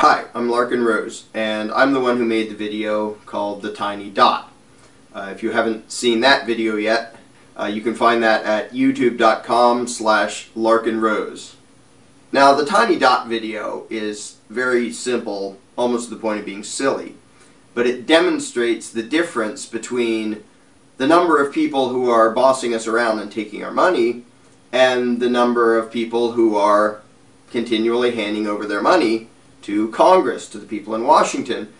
Hi, I'm Larken Rose, and I'm the one who made the video called The Tiny Dot. If you haven't seen that video yet, you can find that at youtube.com/LarkinRose. Now, the Tiny Dot video is very simple, almost to the point of being silly, but it demonstrates the difference between the number of people who are bossing us around and taking our money and the number of people who are continually handing over their money to Congress, to the people in Washington.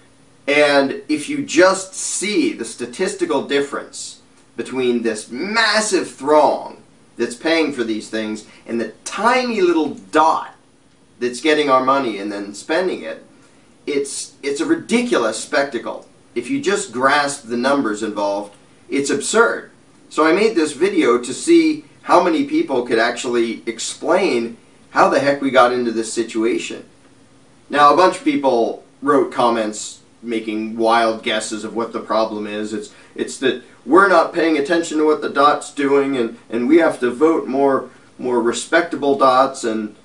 And if you just see the statistical difference between this massive throng that's paying for these things and the tiny little dot that's getting our money and then spending it, it's a ridiculous spectacle. If you just grasp the numbers involved, it's absurd. So I made this video to see how many people could actually explain how the heck we got into this situation. Now, a bunch of people wrote comments making wild guesses of what the problem is. It's that we're not paying attention to what the dot's doing, and we have to vote more respectable dots and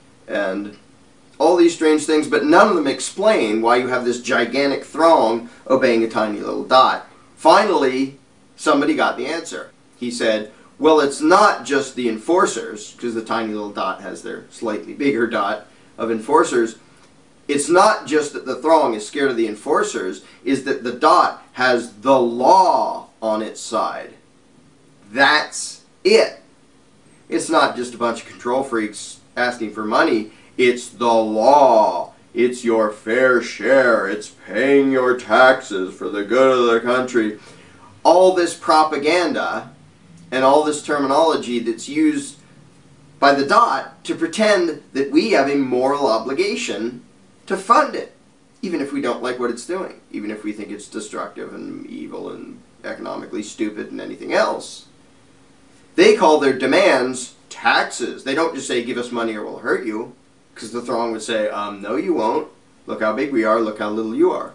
all these strange things, but none of them explain why you have this gigantic throng obeying a tiny little dot. Finally, somebody got the answer. He said, well, it's not just the enforcers, because the tiny little dot has their slightly bigger dot of enforcers. It's not just that the throng is scared of the enforcers, is that the dot has the law on its side. That's it. It's not just a bunch of control freaks asking for money. It's the law. It's your fair share. It's paying your taxes for the good of the country. All this propaganda and all this terminology that's used by the dot to pretend that we have a moral obligation to fund it, even if we don't like what it's doing, even if we think it's destructive and evil and economically stupid and anything else. They call their demands taxes. They don't just say, give us money or we'll hurt you, because the throng would say, no you won't. Look how big we are, look how little you are.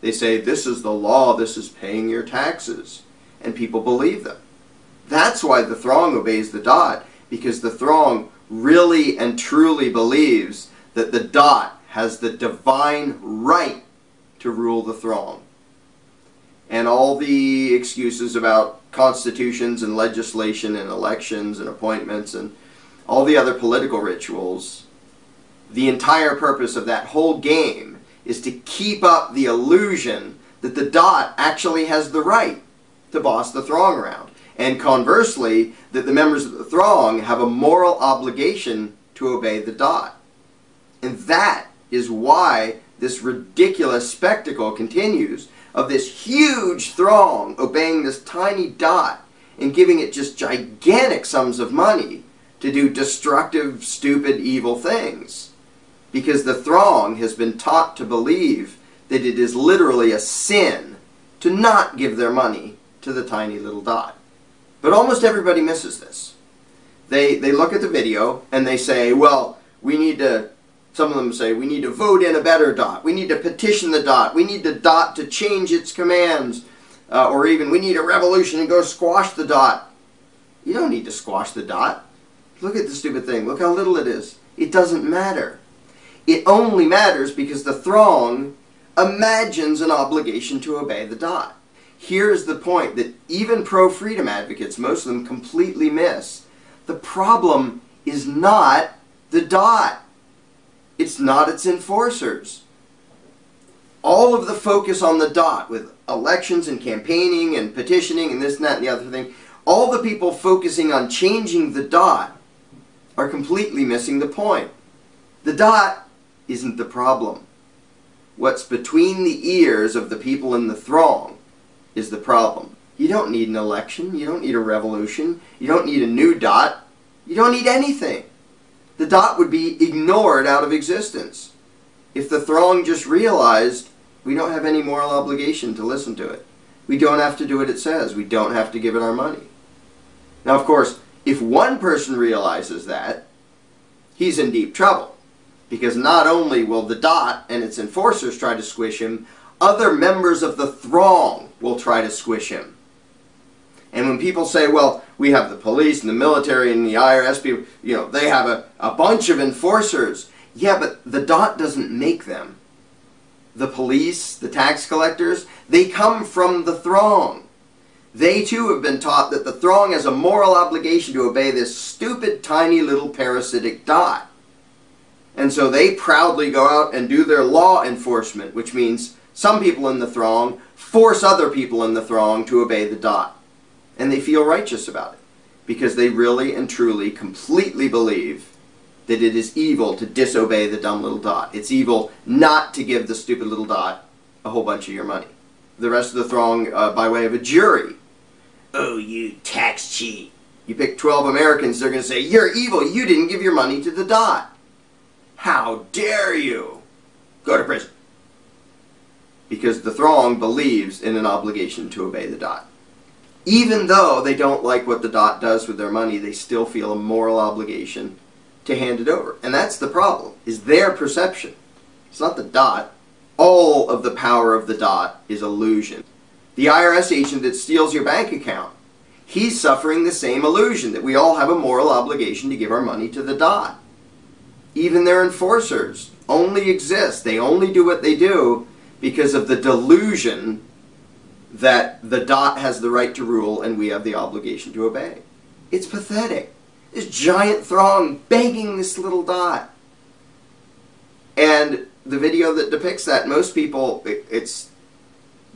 They say, this is the law, this is paying your taxes. And people believe them. That's why the throng obeys the dot, because the throng really and truly believes that the dot has the divine right to rule the throng. And all the excuses about constitutions and legislation and elections and appointments and all the other political rituals, the entire purpose of that whole game is to keep up the illusion that the dot actually has the right to boss the throng around. And conversely, that the members of the throng have a moral obligation to obey the dot. And that is why this ridiculous spectacle continues of this huge throng obeying this tiny dot and giving it just gigantic sums of money to do destructive, stupid, evil things. Because the throng has been taught to believe that it is literally a sin to not give their money to the tiny little dot. But almost everybody misses this. They look at the video and they say, well, we need to, some of them say, we need to vote in a better dot. We need to petition the dot. We need the dot to change its commands. Or even, we need a revolution and go squash the dot. You don't need to squash the dot. Look at the stupid thing. Look how little it is. It doesn't matter. It only matters because the throng imagines an obligation to obey the dot. Here's the point that even pro-freedom advocates, most of them, completely miss. The problem is not the dot. It's not its enforcers. All of the focus on the dot with elections and campaigning and petitioning and this and that and the other thing, all the people focusing on changing the dot are completely missing the point. The dot isn't the problem. What's between the ears of the people in the throng is the problem. You don't need an election. You don't need a revolution. You don't need a new dot. You don't need anything. The dot would be ignored out of existence if the throng just realized we don't have any moral obligation to listen to it. We don't have to do what it says. We don't have to give it our money. Now, of course, if one person realizes that, he's in deep trouble. Because not only will the dot and its enforcers try to squish him, other members of the throng will try to squish him. And when people say, well, we have the police and the military and the IRS people, you know, they have a bunch of enforcers. Yeah, but the dot doesn't make them. the police, the tax collectors, they come from the throng. They too have been taught that the throng has a moral obligation to obey this stupid, tiny little parasitic dot. And so they proudly go out and do their law enforcement, which means some people in the throng force other people in the throng to obey the dot. And they feel righteous about it, because they really and truly completely believe that it is evil to disobey the dumb little dot. It's evil not to give the stupid little dot a whole bunch of your money. The rest of the throng, by way of a jury, oh, you tax cheat. You pick 12 Americans, they're going to say, you're evil, you didn't give your money to the dot. How dare you? Go to prison. Because the throng believes in an obligation to obey the dot. Even though they don't like what the dot does with their money, they still feel a moral obligation to hand it over. And that's the problem, is their perception. It's not the dot. All of the power of the dot is illusion. The IRS agent that steals your bank account, he's suffering the same illusion, that we all have a moral obligation to give our money to the dot. Even their enforcers only exist. They only do what they do because of the delusion that the dot has the right to rule and we have the obligation to obey. It's pathetic. This giant throng begging this little dot. And the video that depicts that, most people, it's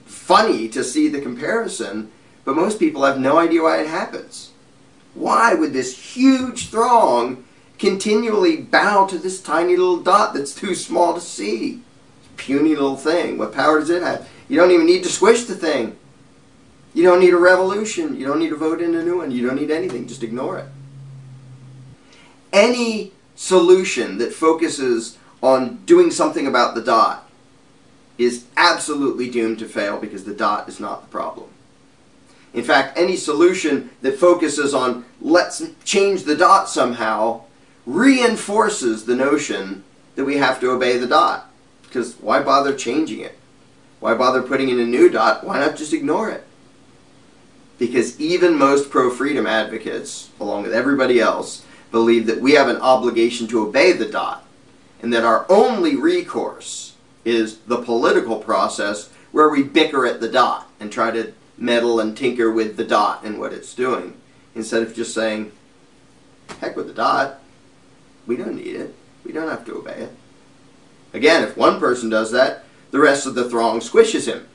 funny to see the comparison, but most people have no idea why it happens. Why would this huge throng continually bow to this tiny little dot that's too small to see? Puny little thing. What power does it have? You don't even need to squish the thing. You don't need a revolution. You don't need to vote in a new one. You don't need anything. Just ignore it. Any solution that focuses on doing something about the dot is absolutely doomed to fail, because the dot is not the problem. In fact, any solution that focuses on let's change the dot somehow reinforces the notion that we have to obey the dot. Because why bother changing it? Why bother putting in a new dot? Why not just ignore it? Because even most pro-freedom advocates, along with everybody else, believe that we have an obligation to obey the dot, and that our only recourse is the political process where we bicker at the dot and try to meddle and tinker with the dot and what it's doing, instead of just saying, heck with the dot, we don't need it, we don't have to obey it. Again, if one person does that, the rest of the throng squishes him.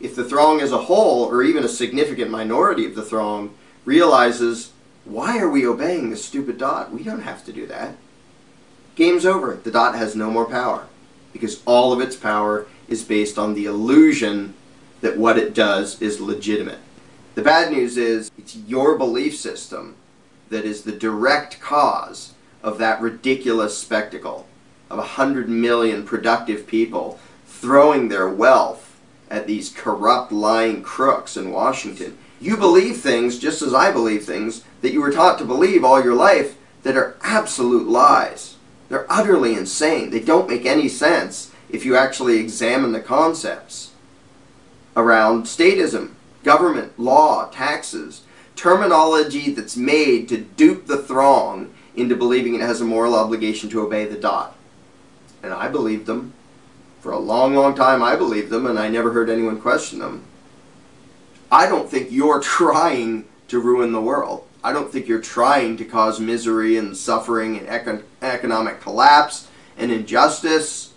If the throng as a whole, or even a significant minority of the throng, realizes, why are we obeying this stupid dot? We don't have to do that. Game's over. The dot has no more power, because all of its power is based on the illusion that what it does is legitimate. The bad news is, it's your belief system that is the direct cause of that ridiculous spectacle of 100 million productive people throwing their wealth at these corrupt, lying crooks in Washington. You believe things, just as I believe things, that you were taught to believe all your life, that are absolute lies. They're utterly insane. They don't make any sense if you actually examine the concepts around statism, government, law, taxes, terminology that's made to dupe the throng into believing it has a moral obligation to obey the dot. And I believed them. For a long, long time I believed them, and I never heard anyone question them. I don't think you're trying to ruin the world. I don't think you're trying to cause misery and suffering and economic collapse and injustice.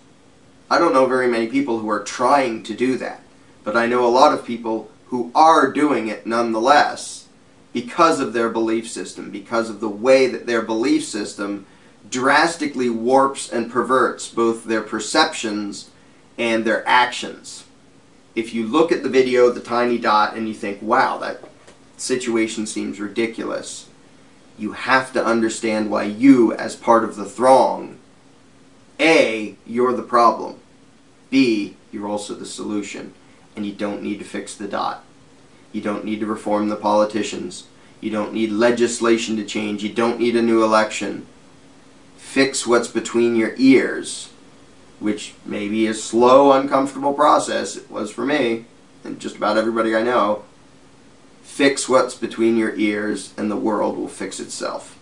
I don't know very many people who are trying to do that. But I know a lot of people who are doing it nonetheless, because of their belief system, because of the way that their belief system drastically warps and perverts both their perceptions and their actions. If you look at the video, the tiny dot, and you think, wow, that situation seems ridiculous, you have to understand why you, as part of the throng, A, you're the problem, B, you're also the solution, and you don't need to fix the dot. You don't need to reform the politicians. You don't need legislation to change. You don't need a new election. Fix what's between your ears, which may be a slow, uncomfortable process. It was for me, and just about everybody I know. Fix what's between your ears, and the world will fix itself.